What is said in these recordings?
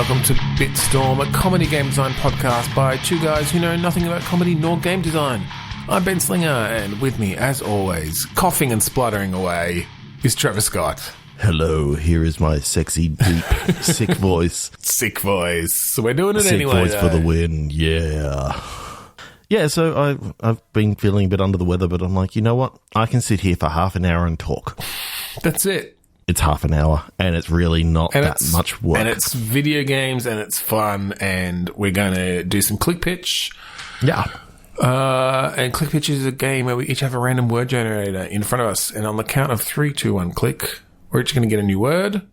welcome to Bitstorm, a comedy game design podcast by two guys who know nothing about comedy nor game design. I'm Ben Slinger, and with me, as always, coughing and spluttering away, is Trevor Scott. Hello, here is my sexy, deep, sick voice. Sick voice. So we're doing it sick anyway, voice though. for the win, yeah. Yeah, so I've been feeling a bit under the weather, but I'm like, you know what? I can sit here for half an hour and talk. That's it. It's half an hour, and it's really not that much work. And it's video games, and it's fun, and we're going to do some Click Pitch. Yeah. And Click Pitch is a game where we each have a random word generator in front of us, and on the count of 3, 2, 1, click, we're each going to get a new word.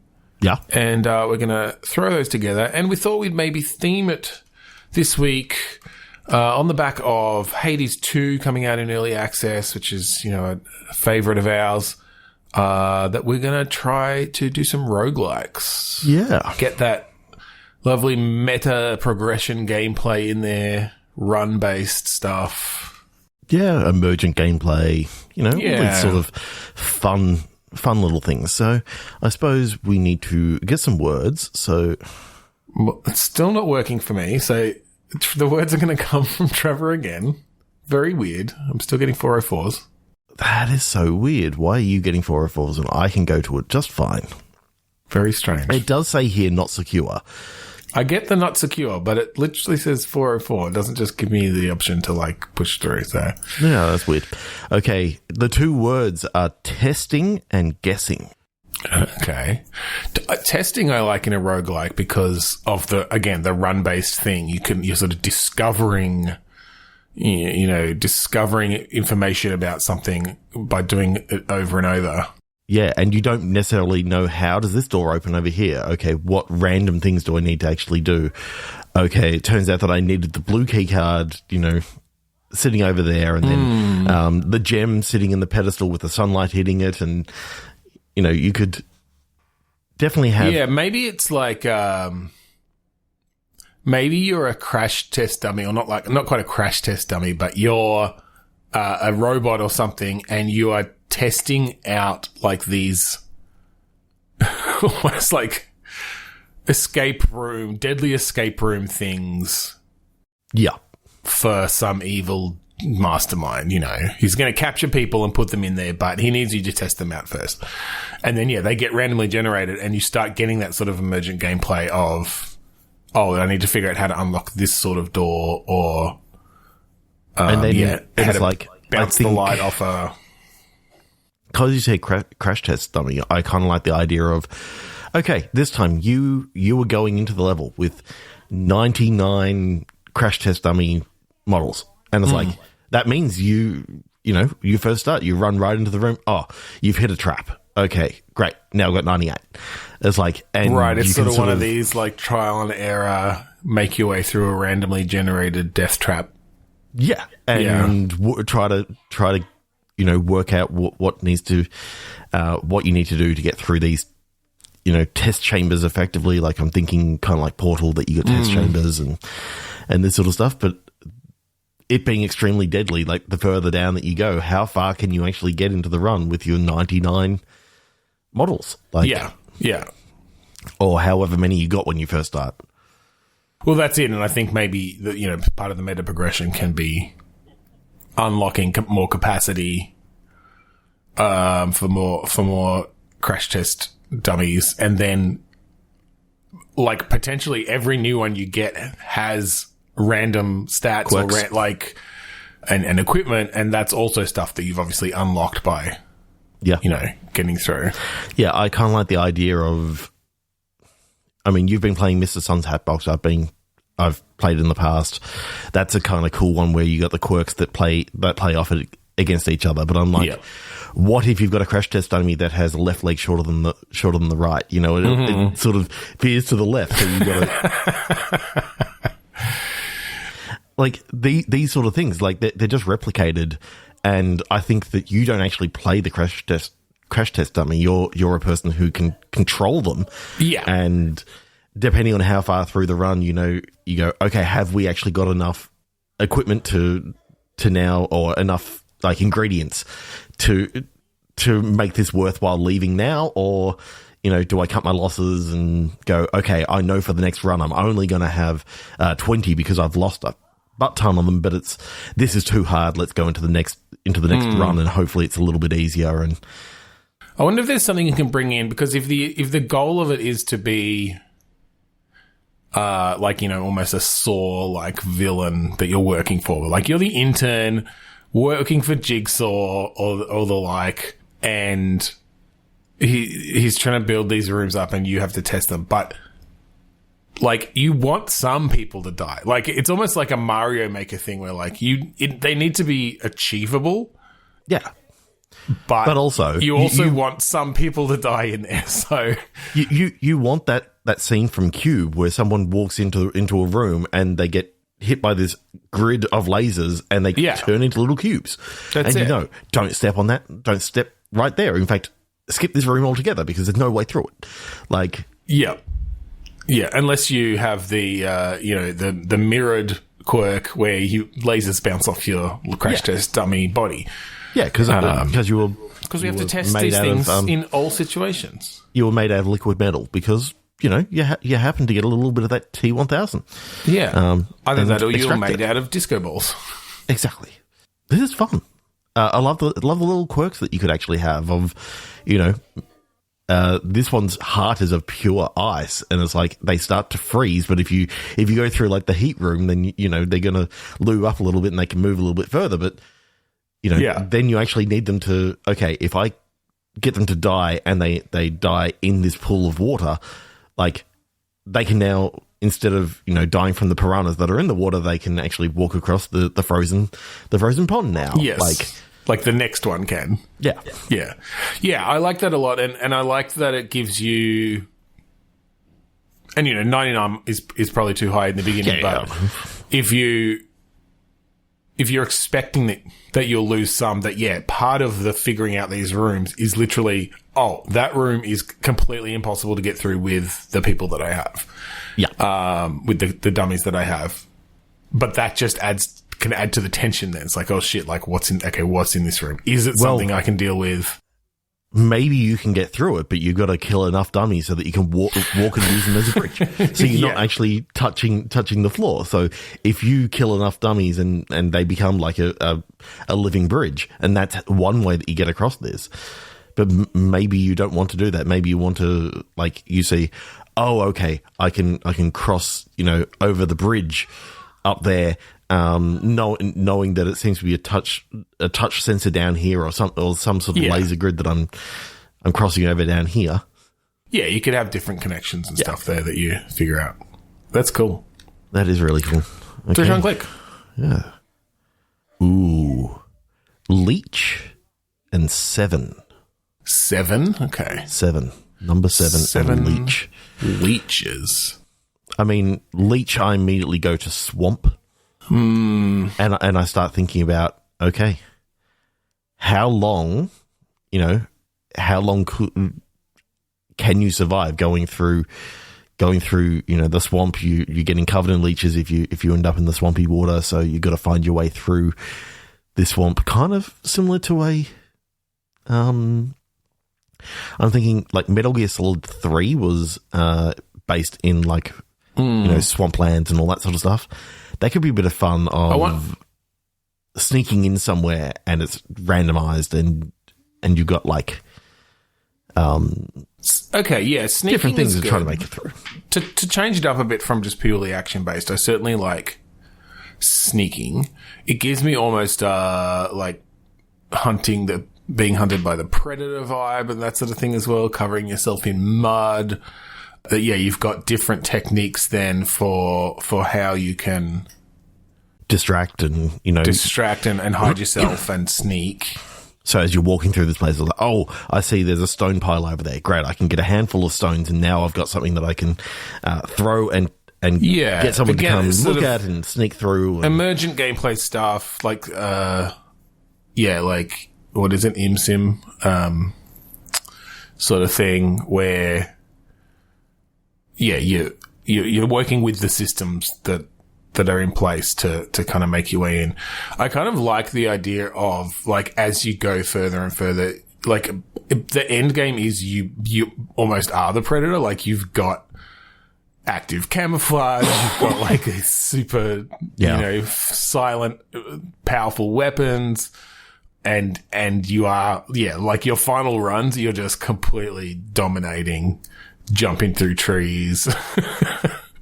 Yeah. And we're going to throw those together, and we thought we'd maybe theme it this week on the back of Hades 2 coming out in early access, which is, you know, a favourite of ours. That we're going to try to do some roguelikes. Yeah. Get that lovely meta progression gameplay in there, run-based stuff. Yeah, emergent gameplay, you know, all these sort of fun little things. So I suppose we need to get some words. So it's still not working for me. So the words are going to come from Trevor again. Very weird. I'm still getting 404s. That is so weird. Why are you getting 404s and I can go to it just fine? Very strange. It does say here not secure. I get the not secure, but it literally says 404. It doesn't just give me the option to like push through. So yeah, that's weird. Okay, the two words are testing and guessing. Okay. Testing I like in a roguelike because of the run-based thing. You're sort of discovering information about something by doing it over and over. Yeah, and you don't necessarily know how does this door open over here. Okay, what random things do I need to actually do? Okay, it turns out that I needed the blue key card, you know, sitting over there, and then the gem sitting in the pedestal with the sunlight hitting it, and, you know, you could definitely have... Yeah, maybe it's like... maybe you're a crash test dummy, or not quite a crash test dummy, but you're a robot or something, and you are testing out like these almost like deadly escape room things. Yeah. For some evil mastermind, you know. He's going to capture people and put them in there, but he needs you to test them out first. And then, they get randomly generated, and you start getting that sort of emergent gameplay of... I need to figure out how to unlock this sort of door, or and then it's like bounce the light off a... Because you say crash test dummy, I kind of like the idea of, okay, this time you were going into the level with 99 crash test dummy models, and it's like that means you first start, you run right into the room. Oh, you've hit a trap. Okay, great. Now I've got 98. It's like... And right, it's sort of one of these, like, trial and error, make your way through a randomly generated death trap. Yeah, and try to you know, work out what needs to... what you need to do to get through these, you know, test chambers effectively. Like, I'm thinking kind of like Portal, that you got test chambers and this sort of stuff, but... It being extremely deadly, like the further down that you go, how far can you actually get into the run with your 99 models? Like, yeah. Or however many you got when you first start. Well, that's it. And I think maybe, part of the meta progression can be unlocking more capacity for more crash test dummies. And then, like, potentially every new one you get has... random stats Quirks. or and equipment, and that's also stuff that you've obviously unlocked by getting through. Yeah, I kind of like the idea of, I mean, you've been playing Mr. Sun's Hatbox. I've played in the past. That's a kind of cool one where you got the quirks that play off it against each other. But I'm like, what if you've got a crash test dummy that has a left leg shorter than the right? You know, it sort of veers to the left, so you got to. Like, these sort of things, like, they're just replicated, and I think that you don't actually play the crash test dummy. You're a person who can control them. Yeah. And depending on how far through the run, you know, you go, okay, have we actually got enough equipment to now, or enough, like, ingredients to make this worthwhile leaving now, or do I cut my losses and go, okay, I know for the next run I'm only going to have 20 because I've lost a butt ton on them, but this is too hard. Let's go into the next run, and hopefully it's a little bit easier. And I wonder if there's something you can bring in, because if the goal of it is to be almost a Saw-like villain that you're working for, like you're the intern working for Jigsaw or the like, and he's trying to build these rooms up and you have to test them, but like you want some people to die. Like it's almost like a Mario Maker thing where like they need to be achievable. Yeah. But also you want some people to die in there. So you want that scene from Cube where someone walks into a room and they get hit by this grid of lasers and they turn into little cubes. That's and it. Don't step on that. Don't step right there. In fact, skip this room altogether because there's no way through it. Like, yeah, unless you have the the mirrored quirk where lasers bounce off your crash test dummy body. Yeah, because we have to test these things in all situations. You were made out of liquid metal because you happen to get a little bit of that T1000. Yeah, either that or you're made out of disco balls. Exactly. This is fun. I love the little quirks that you could actually have of, this one's heart is of pure ice, and it's like they start to freeze. But if you go through like the heat room, then they're gonna lube up a little bit and they can move a little bit further. But then you actually need them to. Okay, if I get them to die and they die in this pool of water, like they can now, instead of dying from the piranhas that are in the water, they can actually walk across the frozen pond now. Yes. Like the next one can. Yeah. I like that a lot, and I like that it gives you. And 99 is probably too high in the beginning, but if you're expecting that you'll lose some, part of the figuring out these rooms is literally, that room is completely impossible to get through with the people that I have. Yeah. With the dummies that I have. But that just can add to the tension then. It's like, oh shit, like what's in this room? Is it something I can deal with? Maybe you can get through it, but you've got to kill enough dummies so that you can walk and use them as a bridge. So you're not actually touching the floor. So if you kill enough dummies and they become like a living bridge, and that's one way that you get across this. But maybe you don't want to do that. Maybe you want to, like, you see, okay, I can cross, over the bridge up there, knowing that it seems to be a touch sensor down here or some sort of laser grid that I'm crossing over down here. Yeah, you could have different connections and stuff there that you figure out. That's cool. That is really cool. Okay. 3 click. Yeah. Ooh. Leech and 7. 7? Okay. 7. Number 7 and Leech. Leeches. I mean, Leech, I immediately go to Swamp. And I start thinking about, okay, how long can you survive going through the swamp? You're getting covered in leeches if you end up in the swampy water, so you got to find your way through this swamp. Kind of similar to I'm thinking like Metal Gear Solid 3 was based in like swamplands and all that sort of stuff. That could be a bit of fun of sneaking in somewhere and it's randomized and you've got like sneaking different things to try to make it through. To change it up a bit from just purely action based, I certainly like sneaking. It gives me almost like being hunted by the predator vibe and that sort of thing as well, covering yourself in mud. You've got different techniques then for how you can distract and hide yourself and sneak. So as you're walking through this place, it's like, I see there's a stone pile over there. Great, I can get a handful of stones, and now I've got something that I can throw and get someone to come look at and sneak through. Emergent gameplay stuff, like like what is it, ImSim sort of thing, where you're working with the systems that are in place to kind of make your way in. I kind of like the idea of, like, as you go further and further, like the end game is you almost are the predator. Like you've got active camouflage, you've got like a super, silent, powerful weapons, and you are, like your final runs, you're just completely dominating, jumping through trees.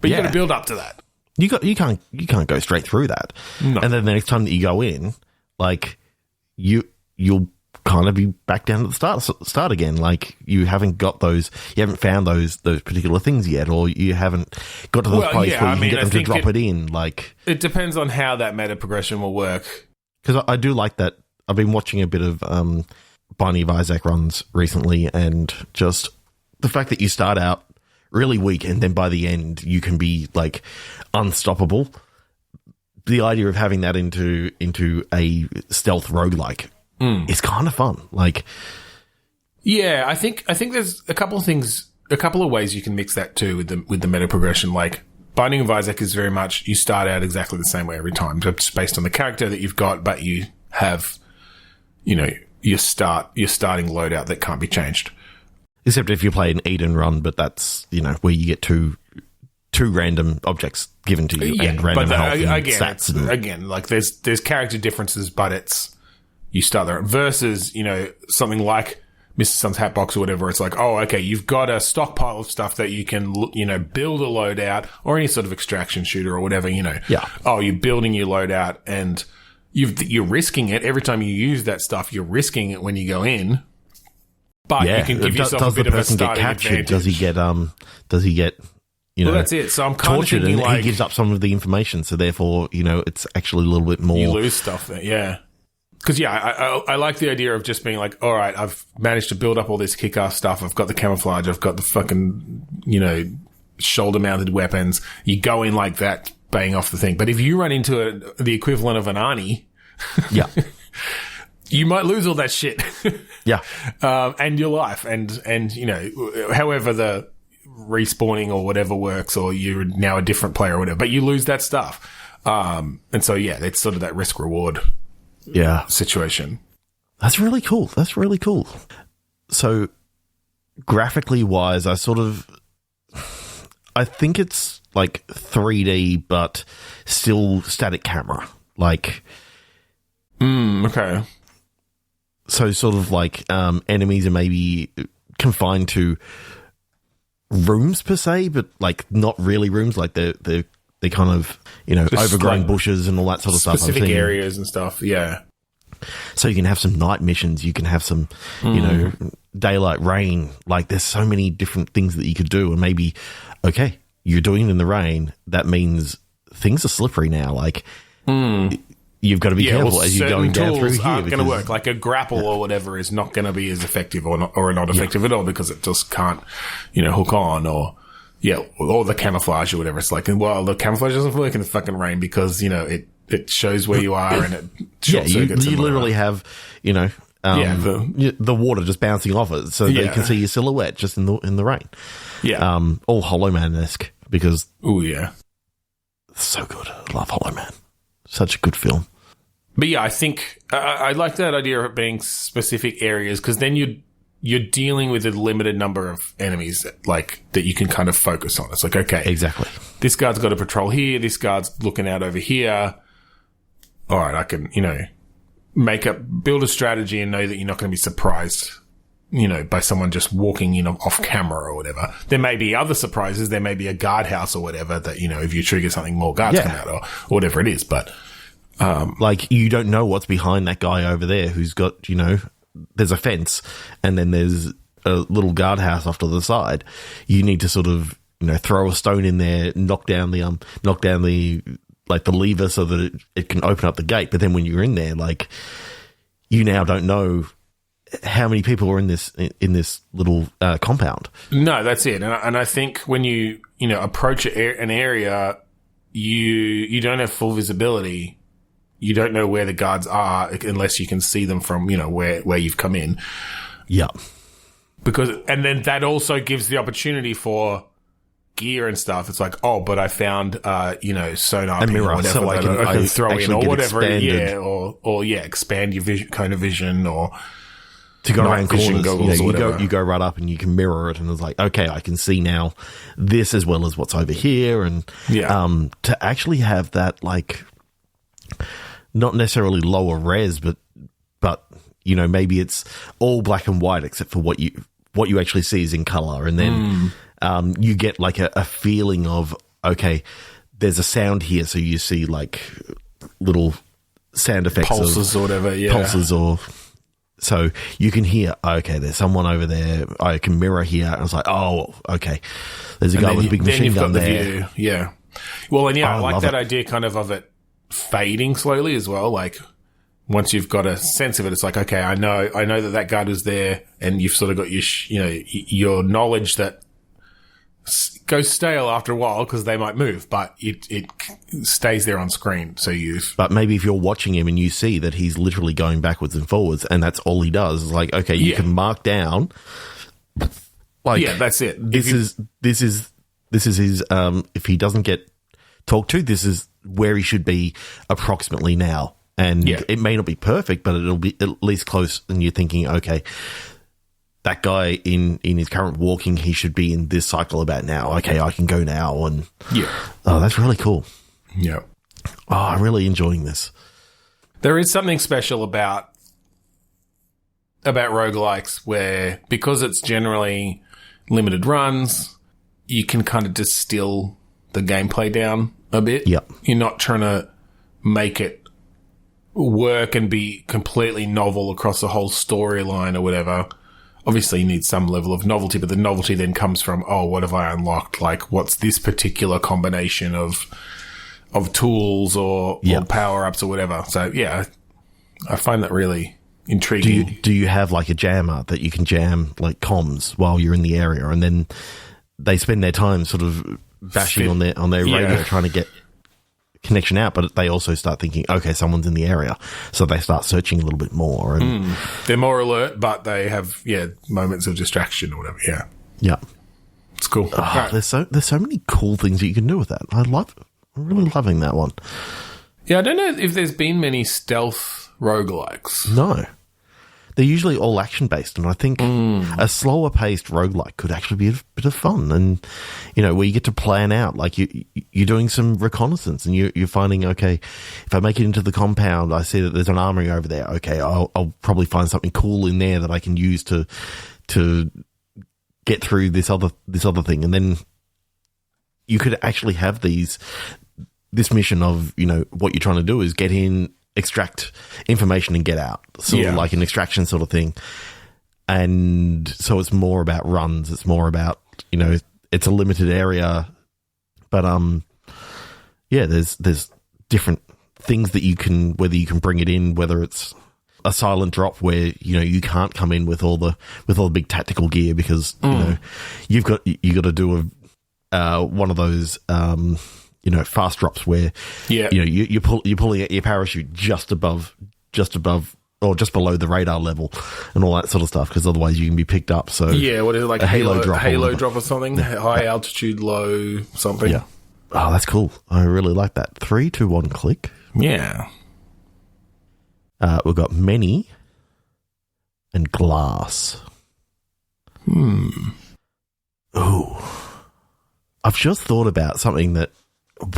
But you got to build up to that. You can't go straight through that. No. And then the next time that you go in, like you'll kind of be back down at the start again. Like you haven't found those particular things yet, or you haven't got to the place where you can get them to drop it in. Like it depends on how that meta progression will work. Because I do like that. I've been watching a bit of Binding of Isaac runs recently, and just the fact that you start out really weak and then by the end you can be like unstoppable. The idea of having that into a stealth roguelike is kind of fun. Like, yeah, I think there's a couple of ways you can mix that too with the meta progression. Like Binding of Isaac is very much you start out exactly the same way every time, just based on the character that you've got, but you have, your starting loadout that can't be changed. Except if you play an eat and run, but that's, where you get two random objects given to you and random health and stats. Again, like there's character differences, but it's you start there versus, something like Mr. Sun's Hatbox or whatever. It's like, oh, okay, you've got a stockpile of stuff that you can, build a loadout or any sort of extraction shooter or whatever, Yeah. Oh, you're building your loadout and you're risking it every time you use that stuff. You're risking it when you go in. But you can give yourself a bit of a starting advantage. Does he get well, that's it. So I'm kind tortured, of thinking and he gives up some of the information. So therefore, it's actually a little bit more. You lose stuff there, yeah. Because I like the idea of just being like, all right, I've managed to build up all this kick-ass stuff. I've got the camouflage. I've got the fucking shoulder-mounted weapons. You go in like that, bang off the thing. But if you run into the equivalent of an Arnie, yeah. You might lose all that shit. Yeah. And your life. And however the respawning or whatever works, or you're now a different player or whatever, but you lose that stuff. And so, it's sort of that risk reward situation. That's really cool. So graphically wise, I think it's like 3D, but still static camera. Like, okay. So sort of like enemies are maybe confined to rooms per se, but like not really rooms. Like they're kind of just overgrown like bushes and all that sort of stuff. Specific areas and stuff. Yeah. So you can have some night missions. You can have some daylight, rain. Like there's so many different things that you could do. And maybe you're doing it in the rain. That means things are slippery now. Like. You've got to be careful as you're going down through here. Aren't going to work. Like a grapple or whatever is not going to be as effective or not effective at all because it just can't, hook on or the camouflage or whatever. It's like, well, the camouflage doesn't work in the fucking rain because, it shows where you are and it short circuits. You literally have, the water just bouncing off it so they can see your silhouette just in the rain. Yeah. All Hollow Man-esque because. Oh, yeah. So good. I love Hollow Man. Such a good film. But I think I like that idea of it being specific areas because then you're dealing with a limited number of enemies that you can kind of focus on. It's like, okay, exactly. This guard's got a patrol here. This guard's looking out over here. All right, I can build a strategy and know that you're not going to be surprised, by someone just walking in off camera or whatever. There may be other surprises. There may be a guardhouse or whatever that if you trigger something, more guards come out or whatever it is, but. Like you don't know what's behind that guy over there who's got, there's a fence and then there's a little guardhouse off to the side. You need to sort of, throw a stone in there, knock down the lever so that it can open up the gate. But then when you're in there, like you now don't know how many people are in this little compound. No, that's it. And I think when you, approach an area, you don't have full visibility. You don't know where the guards are unless you can see them from, where you've come in. Yeah. And then that also gives the opportunity for gear and stuff. It's like, oh, but I found, sonar a mirror, or whatever so I can throw in or whatever. Expanded. Yeah. Or expand your vision, cone of vision or. to go around vision corners. goggles or whatever. You go right up and you can mirror it, and it's like, okay, I can see now this as well as what's over here, and to actually have that, like, not necessarily lower res, but maybe it's all black and white except for what you actually see is in color, and then you get like a feeling of, okay, there's a sound here, so you see like little sound effects, pulses or whatever, pulses, or so you can hear, okay, there's someone over there. I can mirror here, and it's like, oh, okay, there's a guy with a big machine gun there. Yeah. Well, and I like that it. idea kind of it fading slowly as well. Like once you've got a sense of it, it's like, okay, I know that guard was there, and you've sort of got your knowledge that goes stale after a while because they might move, but it stays there on screen. So But maybe if you're watching him and you see that he's literally going backwards and forwards, and that's all he does, it's like, okay, you can mark down. Like, that's it. This is his. If he doesn't get talked to, this is where he should be approximately now. And it may not be perfect, but it'll be at least close. And you're thinking, okay, that guy in his current walking, he should be in this cycle about now. Okay, I can go now. And oh, that's really cool. Yeah. Oh, I'm really enjoying this. There is something special about roguelikes where, because it's generally limited runs, you can kind of distill the gameplay down a bit. Yep. You're not trying to make it work and be completely novel across the whole storyline or whatever. Obviously, you need some level of novelty, but the novelty then comes from, oh, what have I unlocked? Like, what's this particular combination of tools or power-ups or whatever? So, I find that really intriguing. Do you have, like, a jammer that you can jam, like, comms while you're in the area, and then they spend their time sort of bashing on their radio trying to get connection out, but they also start thinking, okay, someone's in the area, so they start searching a little bit more, and they're more alert, but they have moments of distraction or whatever. It's cool. Right. There's so many cool things that you can do with that. I'm really loving that one. I don't know if there's been many stealth roguelikes. No, they're usually all action based, and I think a slower paced roguelike could actually be a bit of fun, and where you get to plan out, like you're doing some reconnaissance, and you're finding, okay, if I make it into the compound, I see that there's an armory over there. Okay, I'll probably find something cool in there that I can use to get through this other thing, and then you could actually have this mission of what you're trying to do is get in, extract information and get out, sort of like an extraction sort of thing. And so it's more about runs. It's more about, it's a limited area, but there's different things that you can, whether you can bring it in, whether it's a silent drop where you can't come in with all the big tactical gear because you got to do one of those fast drops where you're pulling out your parachute just above or just below the radar level and all that sort of stuff, because otherwise you can be picked up. So what is it, like a halo drop or something? High altitude, low something. Yeah. Oh, that's cool. I really like that. 3, 2, 1, click. Yeah. We've got many and glass. Ooh. I've just thought about something that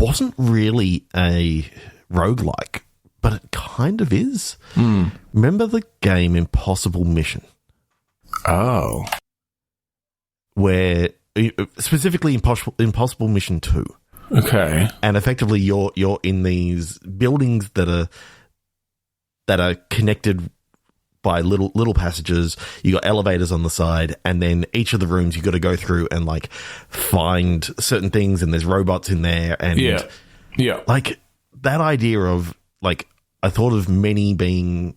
wasn't really a roguelike, but it kind of is. Remember the game Impossible Mission? Oh. Where, specifically Impossible Mission 2. Okay. And effectively you're in these buildings that are connected by little passages. You got elevators on the side, and then each of the rooms you got to go through and like find certain things, and there's robots in there, and like that idea of like, I thought of many being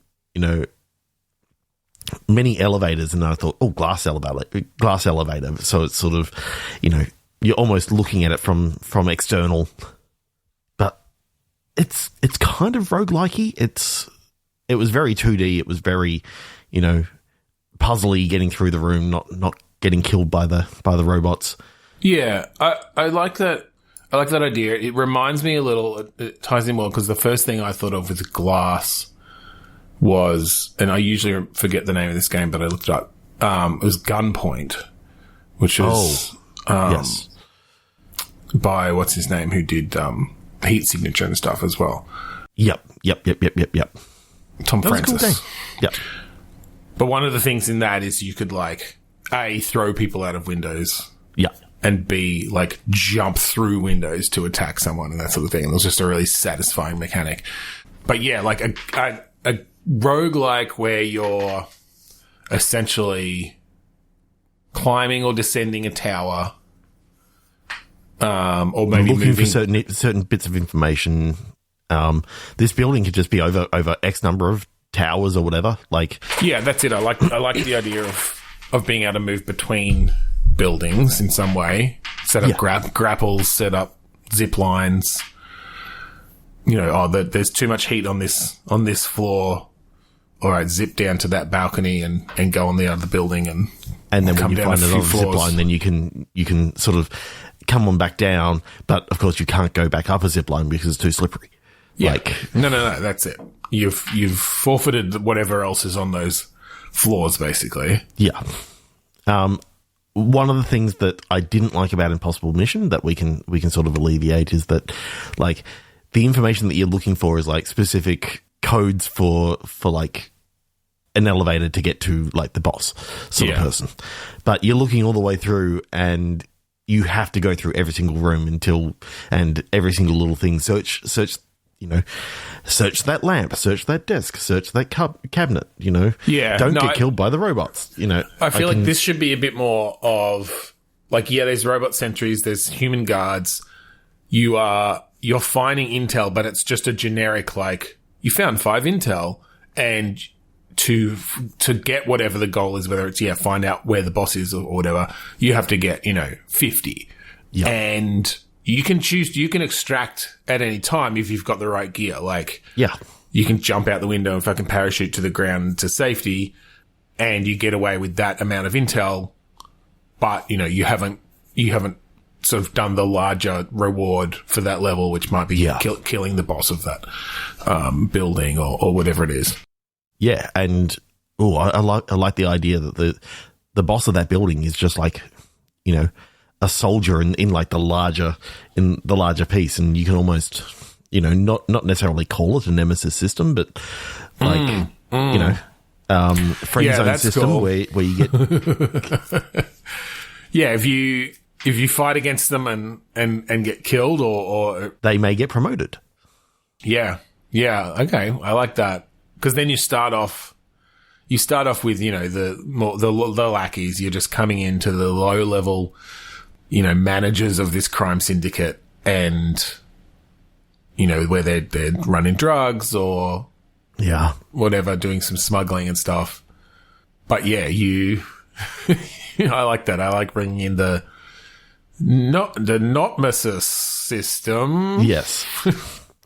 many elevators, and I thought, oh, glass elevator. So it's sort of you're almost looking at it from external, but it's kind of roguelike-y. It was very 2D. It was very, puzzly, getting through the room, not getting killed by the robots. Yeah, I like that. I like that idea. It reminds me a little. It ties in well because the first thing I thought of with glass was, and I usually forget the name of this game, but I looked it up. It was Gunpoint, which was yes, by what's his name, who did Heat Signature and stuff as well. Yep. Tom That was a cool Francis. game. Yep. But one of the things in that is you could like A, throw people out of windows. Yep. And B, like jump through windows to attack someone and that sort of thing. And it was just a really satisfying mechanic. But yeah, like a roguelike where you're essentially climbing or descending a tower, or maybe looking moving for certain bits of information. This building could just be over X number of towers or whatever. Like, yeah, that's it. I like the idea of being able to move between buildings in some way. Set up grapples, set up zip lines. You know, there's too much heat on this floor. All right, zip down to that balcony and go on the other building and then come when you down find a few another zip floors. line, then you can sort of come on back down. But of course, you can't go back up a zip line because it's too slippery. Yeah. Like, No, that's it. You've forfeited whatever else is on those floors, basically. yeah. One of the things that I didn't like about Impossible Mission that we can sort of alleviate is that, like, the information that you're looking for is like specific codes for like an elevator to get to like the boss sort of person. But you're looking all the way through and you have to go through every single room and every single little thing. Search, you know, search that lamp, search that desk, search that cabinet, you know. Yeah. Don't get killed by the robots, you know. I feel like this should be a bit more of like, there's robot sentries, there's human guards. You're finding intel, but it's just a generic, like, you found 5 intel, and to get whatever the goal is, whether it's, find out where the boss is or whatever, you have to get, 50. Yeah. And you can extract at any time if you've got the right gear. Like, you can jump out the window and fucking parachute to the ground to safety, and you get away with that amount of intel, but, you haven't sort of done the larger reward for that level, which might be killing the boss of that building or whatever it is. Yeah, and I like the idea that the boss of that building is just like, a soldier in like the larger piece, and you can almost, not necessarily call it a nemesis system, but like friend zone system cool. where you get if you fight against them and get killed or they may get promoted. Yeah. Okay. I like that. Because then you start off with, the lackeys. You're just coming into the low level, managers of this crime syndicate, and, where they're running drugs or whatever, doing some smuggling and stuff. But yeah, I like that. I like bringing in the Notmesis system. Yes.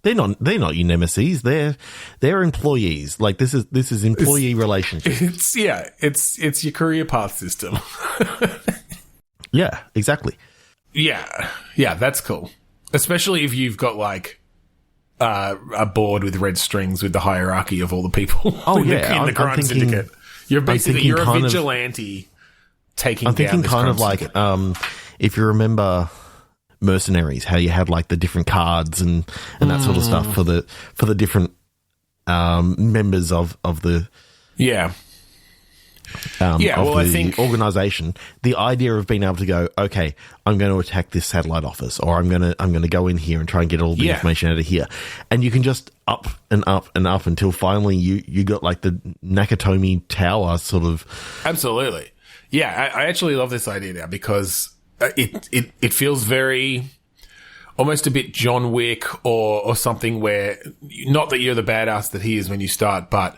They're not your nemesis. They're employees. Like this is employee relationship. It's your career path system. Yeah, exactly. Yeah, that's cool. Especially if you've got like a board with red strings with the hierarchy of all the people in the crime syndicate. You're a vigilante taking down this crime syndicate. I'm thinking kind of like if you remember Mercenaries, how you had like the different cards and that sort of stuff for the different members of the I think organization. The idea of being able to go, okay, I'm going to attack this satellite office, or I'm going to go in here and try and get all the information out of here, and you can just up and up and up until finally you got like the Nakatomi Tower sort of. Absolutely, yeah. I actually love this idea now because it feels very almost a bit John Wick or something where not that you're the badass that he is when you start, but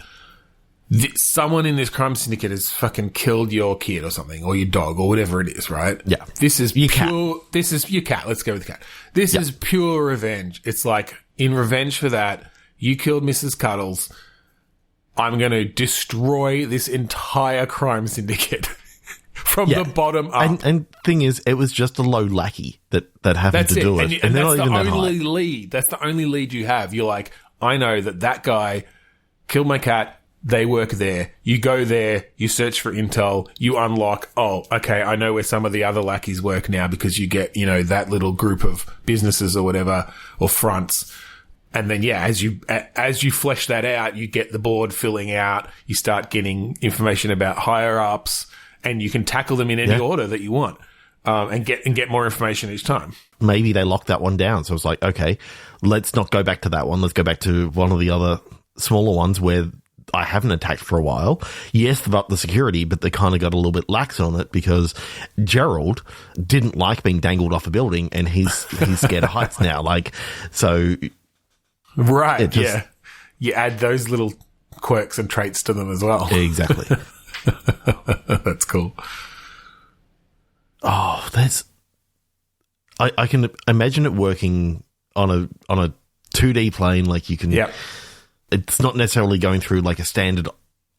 someone in this crime syndicate has fucking killed your kid or something, or your dog or whatever it is, right? Yeah. This is your cat. This is your cat. Let's go with the cat. This is pure revenge. It's like, in revenge for that, you killed Mrs. Cuddles. I'm going to destroy this entire crime syndicate from the bottom up. And thing is, it was just a low lackey that happened to do it. And that's the only lead. That's the only lead you have. You're like, I know that guy killed my cat, they work there. You go there, you search for intel, you unlock, oh, okay, I know where some of the other lackeys work now because you get, that little group of businesses or whatever, or fronts. And then, as you flesh that out, you get the board filling out, you start getting information about higher ups, and you can tackle them in any order that you want, and get more information each time. Maybe they locked that one down. So it's like, okay, let's not go back to that one. Let's go back to one of the other smaller ones where I haven't attacked for a while. Yes, they've upped the security, but they kind of got a little bit lax on it because Gerald didn't like being dangled off a building, and he's scared of heights now. Right, you add those little quirks and traits to them as well. Exactly. That's cool. Oh, I can imagine it working on a 2D plane. Like you can. Yep. It's not necessarily going through like a standard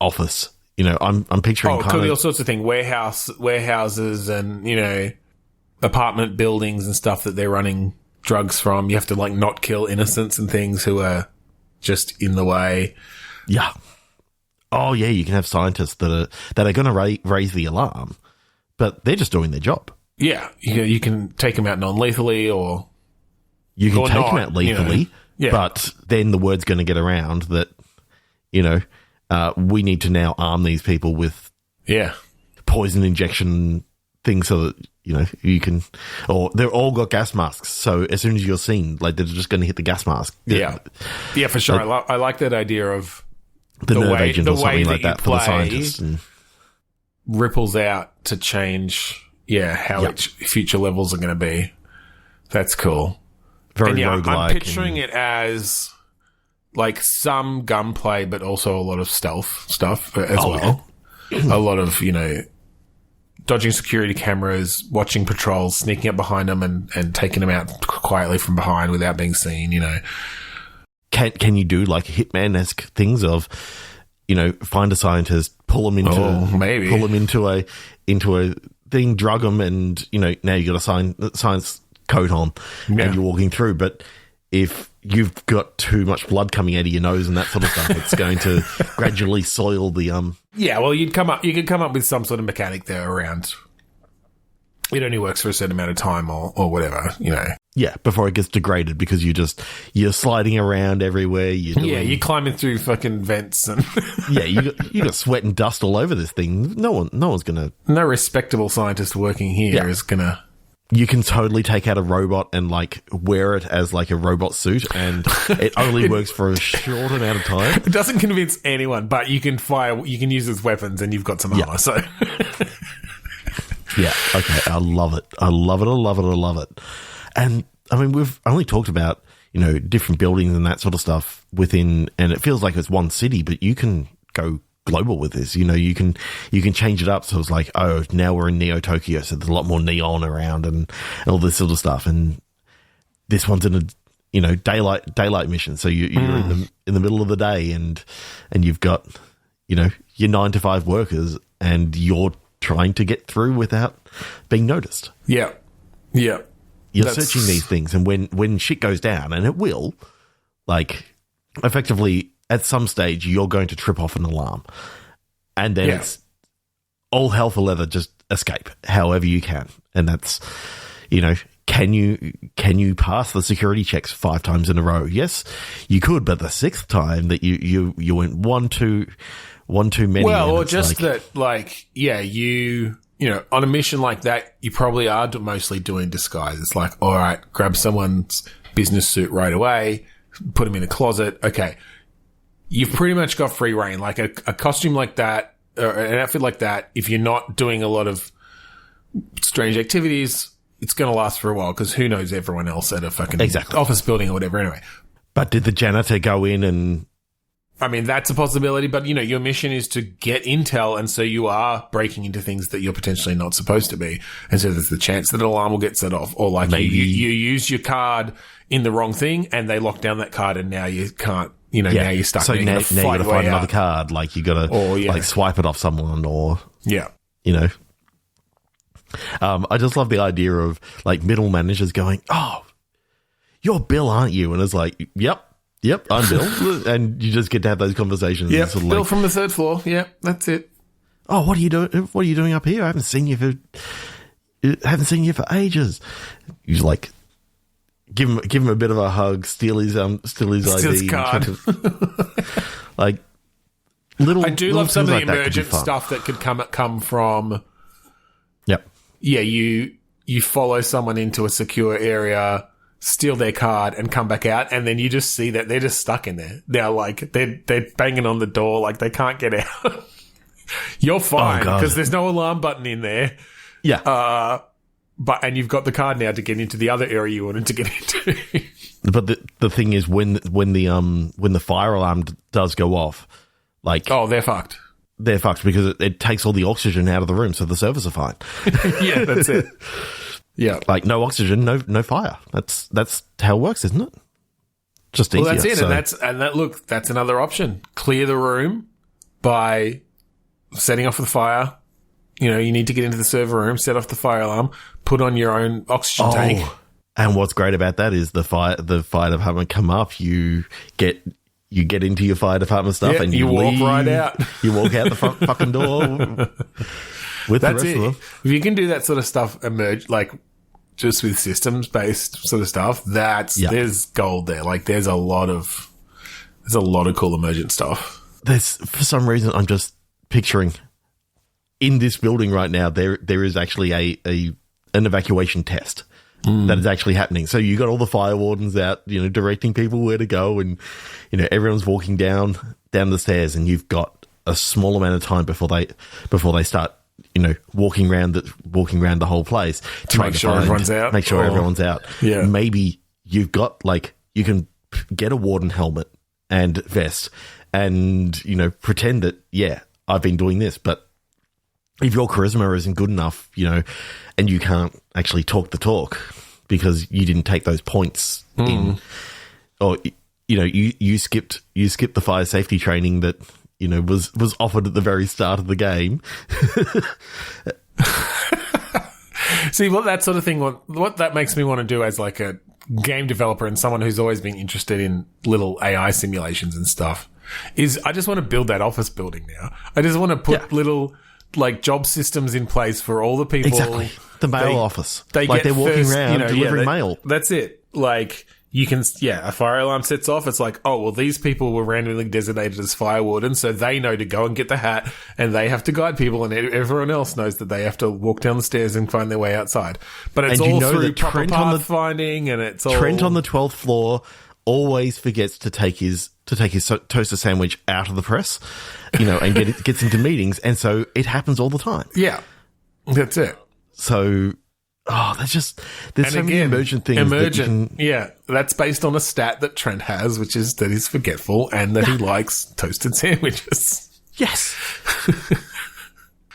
office. I'm picturing. Oh, it could be all sorts of things. Warehouses, and apartment buildings and stuff that they're running drugs from. You have to not kill innocents and things who are just in the way. Yeah. Oh yeah, you can have scientists that are going to raise the alarm, but they're just doing their job. Yeah, you can take them out non-lethally, or you can take them out lethally. Yeah. But then the word's going to get around that we need to now arm these people with poison injection things so that you can, or they're all got gas masks. So as soon as you're seen, they're just going to hit the gas mask. Yeah, for sure. I like that idea of the nerve agent or something like that for the scientists. Ripples out to change, how each future levels are going to be. That's cool. Very roguelike. I'm picturing it as some gunplay, but also a lot of stealth stuff as well. Yeah. A lot of, dodging security cameras, watching patrols, sneaking up behind them and taking them out quietly from behind without being seen, Can you do Hitman-esque things of, find a scientist, pull them into a thing, drug them, and now you got a science coat on and you're walking through. But if you've got too much blood coming out of your nose and that sort of stuff, it's going to gradually soil the well, you could come up with some sort of mechanic there around. It only works for a certain amount of time or whatever, Yeah, before it gets degraded because you're sliding around everywhere. You're climbing through fucking vents and you got sweat and dust all over this thing. No one's gonna. No respectable scientist working here is gonna. You can totally take out a robot and wear it as a robot suit, and it only works for a short amount of time. It doesn't convince anyone, but you can use as weapons, and you've got some armor. So. Yeah, okay, I love it. I love it. And, I mean, we've only talked about, different buildings and that sort of stuff within, and it feels like it's one city, but you can go global with this. You can change it up so it's now we're in Neo-Tokyo, so there's a lot more neon around and all this sort of stuff. And this one's in a, daylight mission, so you're in the middle of the day and you've got, your 9 to 5 workers and you're trying to get through without being noticed. Yeah. You're searching these things, and when shit goes down, and it will, effectively, at some stage, you're going to trip off an alarm. And then it's all hell for leather, just escape however you can. And that's, can you pass the security checks 5 times in a row? Yes, you could, but the 6th time that you went one too many. Well, or just on a mission like that, you probably are mostly doing disguise. It's all right, grab someone's business suit right away, put them in a closet. Okay. You've pretty much got free reign. A costume like that, or an outfit like that, if you're not doing a lot of strange activities, it's going to last for a while because who knows everyone else at a fucking office building or whatever anyway. But did the janitor go in and... I mean, that's a possibility, but, your mission is to get intel, and so you are breaking into things that you're potentially not supposed to be. And so there's the chance that an alarm will get set off, or maybe you use your card in the wrong thing and they lock down that card and now you can't, now you're stuck. So now you got to find another card, you got to swipe it off someone or... Yeah. I just love the idea of middle managers going, oh, you're Bill, aren't you? And it's yep. Yep, I'm Bill. And you just get to have those conversations. Yep, sort of Bill from the third floor. Yep, that's it. Oh, what are you doing? What are you doing up here? I haven't seen you for ages. You just like give him a bit of a hug, steal his ID, card. Like little. I do love some of the like emergent stuff that could come from. Yep. Yeah, you follow someone into a secure area, steal their card, and come back out, and then you just see that they're just stuck in there. They're like they're banging on the door, like they can't get out. You're fine because there's no alarm button in there. Yeah. And you've got the card now to get into the other area you wanted to get into. But the thing is, when the fire alarm does go off, like they're fucked. They're fucked because it takes all the oxygen out of the room, so the servers are fine. Yeah, that's it. Yeah, like no oxygen, no fire. That's how it works, isn't it? Just easier. Well, that's it, so. and that's another option. Clear the room by setting off the fire. You know, you need to get into the server room, set off the fire alarm, put on your own oxygen tank. And what's great about that is the fire department come up, you get into your fire department stuff, and you walk right out. You walk out the fucking door with that's the rest it. of them. If you can do that sort of stuff, like just with systems based sort of stuff, there's gold there. Like there's a lot of cool emergent stuff. There's, for some reason, I'm just picturing in this building right now, there is actually an evacuation test that is actually happening. So you got all the fire wardens out, directing people where to go, and everyone's walking down the stairs, and you've got a small amount of time before they start, walking around the whole place to make sure everyone's out. Make sure everyone's out. Yeah. Maybe you've got you can get a warden helmet and vest, and pretend that I've been doing this, but if your charisma isn't good enough, and you can't actually talk the talk because you didn't take those points in, or you skipped the fire safety training that was offered at the very start of the game. See, what that sort of thing, what that makes me want to do as like a game developer and someone who's always been interested in little AI simulations and stuff is I just want to build that office building now. I just want to put little job systems in place for all the people. Exactly. The mail office. They're walking around delivering mail. That's it. Like you can, a fire alarm sets off. It's like, oh, well, these people were randomly designated as fire wardens, so they know to go and get the hat, and they have to guide people, and everyone else knows that they have to walk down the stairs and find their way outside. But it's all through proper pathfinding, and it's all... Trent on the 12th floor always forgets to take his toaster sandwich out of the press, and gets into meetings, and so it happens all the time. Yeah, that's it. So, there's so many emergent things. That's based on a stat that Trent has, which is that he's forgetful and that he likes toasted sandwiches. Yes.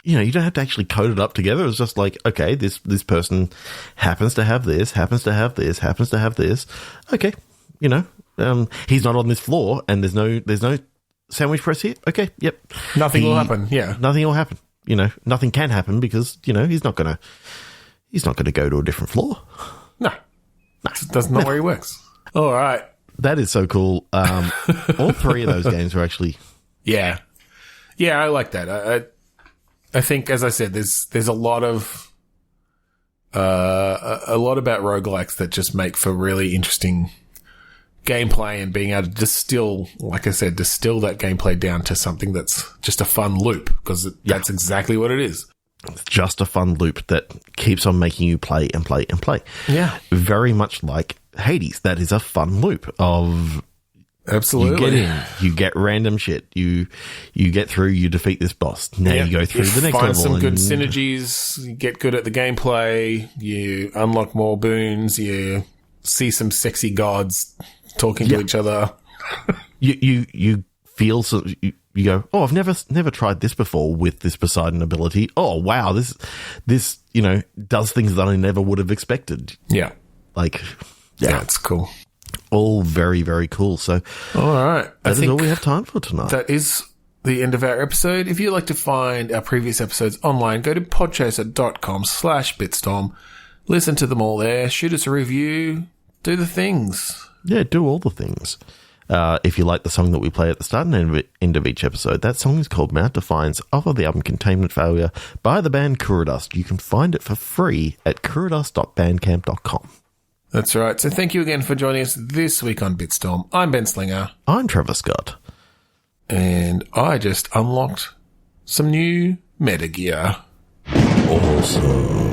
You don't have to actually code it up together. It's just like, okay, this person happens to have this, happens to have this, happens to have this. Okay, he's not on this floor, and there's no sandwich press here. Okay, yep. Nothing will happen. Yeah, nothing will happen. Nothing can happen because he's not gonna go to a different floor. No, that's not where he works. All right, that is so cool. All three of those games are actually yeah, I like that. I think, as I said, there's a lot of about roguelikes that just make for really interesting gameplay, and being able to distill that gameplay down to something that's just a fun loop, because that's exactly what it is. It's just a fun loop that keeps on making you play and play and play. Yeah. Very much like Hades. That is a fun loop of... Absolutely. You get in, you get random shit, you get through, you defeat this boss. Now you go through the next level. Find some good synergies, you get good at the gameplay, you unlock more boons, you see some sexy gods talking to each other. you feel so, you go, oh, I've never tried this before with this Poseidon ability. Oh wow, this does things that I never would have expected. Yeah. It's cool. All very, very cool. So all right. That is all we have time for tonight. That is the end of our episode. If you'd like to find our previous episodes online, go to podchaser.com/bitstorm. Listen to them all there. Shoot us a review. Do the things. Yeah, do all the things. If you like the song that we play at the start and end of each episode, that song is called Mount Defiance off of the album Containment Failure by the band Kuradust. You can find it for free at kuradust.bandcamp.com. That's right. So thank you again for joining us this week on Bitstorm. I'm Ben Slinger. I'm Trevor Scott. And I just unlocked some new meta gear. Awesome.